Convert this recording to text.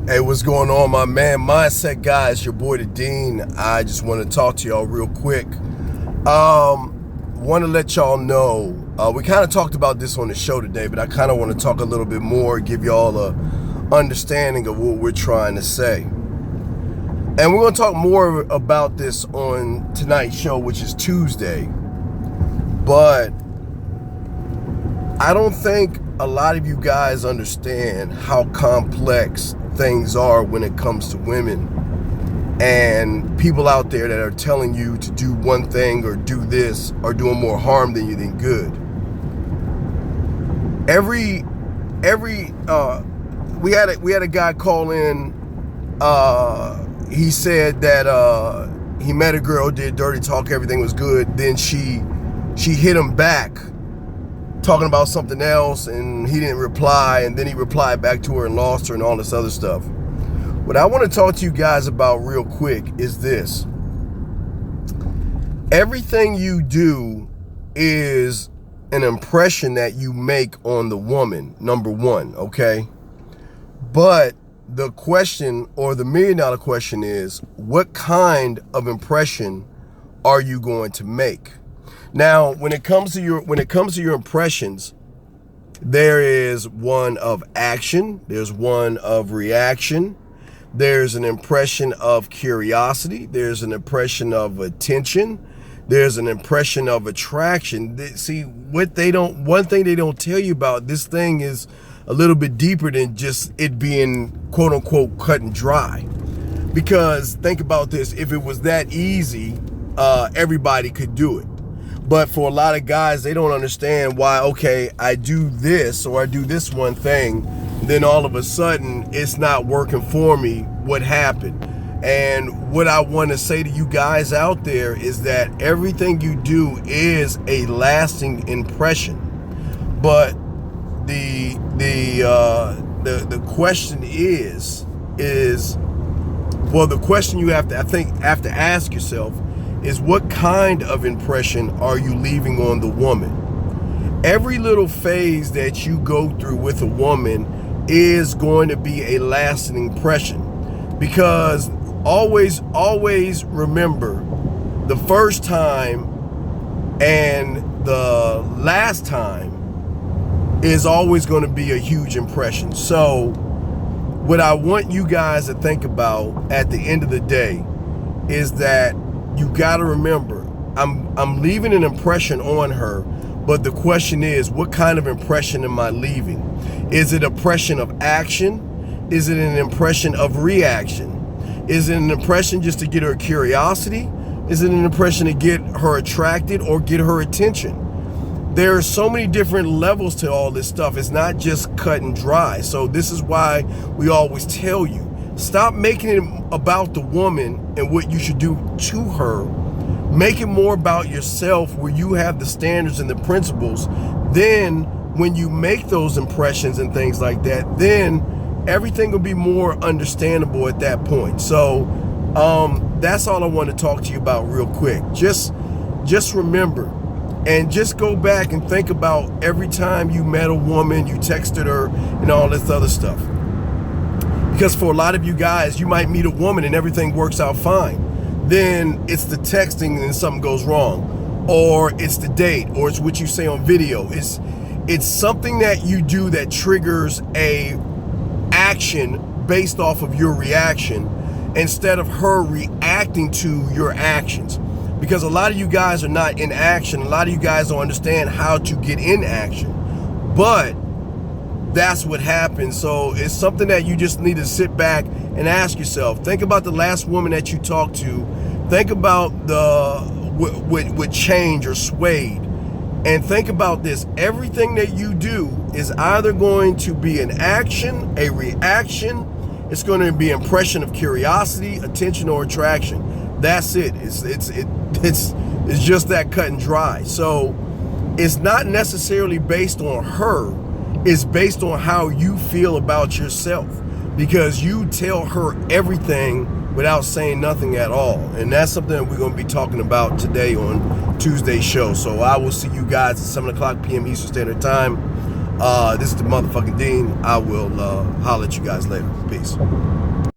Hey, what's going on, my man? Mindset guys, your boy the Dean. I just want to talk to y'all real quick. Want to let y'all know, we kind of talked about this on the show today, but I kind of want to talk a little bit more, give y'all a understanding of what we're trying to say. And we're going to talk more about this on tonight's show, which is Tuesday. But I don't think a lot of you guys understand how complex things are when it comes to women and people out there that are telling you to do one thing or do this are doing more harm than you than good. We had a guy call in. He said that he met a girl, did dirty talk, everything was good. Then she hit him back, talking about something else, and he didn't reply, and then he replied back to her and lost her and all this other stuff. What I want to talk to you guys about real quick is this. Everything you do is an impression that you make on the woman, number one, okay? But the question, or the $1 million question, is what kind of impression are you going to make? Now, when it comes to your impressions, there is one of action, there's one of reaction, there's an impression of curiosity, there's an impression of attention, there's an impression of attraction. See, one thing they don't tell you about this thing is a little bit deeper than just it being quote unquote cut and dry. Because think about this, if it was that easy, everybody could do it. But for a lot of guys, they don't understand why, okay, I do this or I do this one thing, then all of a sudden it's not working for me. What happened? And what I want to say to you guys out there is that everything you do is a lasting impression. But the question is well, the question you have to ask yourself is, what kind of impression are you leaving on the woman? Every little phase that you go through with a woman is going to be a lasting impression, because always remember, the first time and the last time is always going to be a huge impression. So what I want you guys to think about at the end of the day is that you got to remember, I'm leaving an impression on her, but the question is, what kind of impression am I leaving? Is it an impression of action? Is it an impression of reaction? Is it an impression just to get her curiosity? Is it an impression to get her attracted or get her attention? There are so many different levels to all this stuff. It's not just cut and dry. So this is why we always tell you, stop making it about the woman and what you should do to her. Make it more about yourself, where you have the standards and the principles. Then when you make those impressions and things like that, then everything will be more understandable at that point. So that's all I want to talk to you about real quick. Just remember, and just go back and think about every time you met a woman, you texted her and all this other stuff. Because for a lot of you guys, you might meet a woman and everything works out fine. Then it's the texting and something goes wrong. Or it's the date, or it's what you say on video. It's something that you do that triggers a action based off of your reaction, instead of her reacting to your actions. Because a lot of you guys are not in action. A lot of you guys don't understand how to get in action. But that's what happens. So it's something that you just need to sit back and ask yourself. Think about the last woman that you talked to. Think about what changed or swayed. And think about this. Everything that you do is either going to be an action, a reaction. It's going to be an impression of curiosity, attention, or attraction. That's it. It's just that cut and dry. So it's not necessarily based on her. It's based on how you feel about yourself, because you tell her everything without saying nothing at all. And that's something that we're going to be talking about today on Tuesday's show. So I will see you guys at 7 o'clock p.m. Eastern Standard Time. This is the motherfucking Dean. I will holler at you guys later. Peace.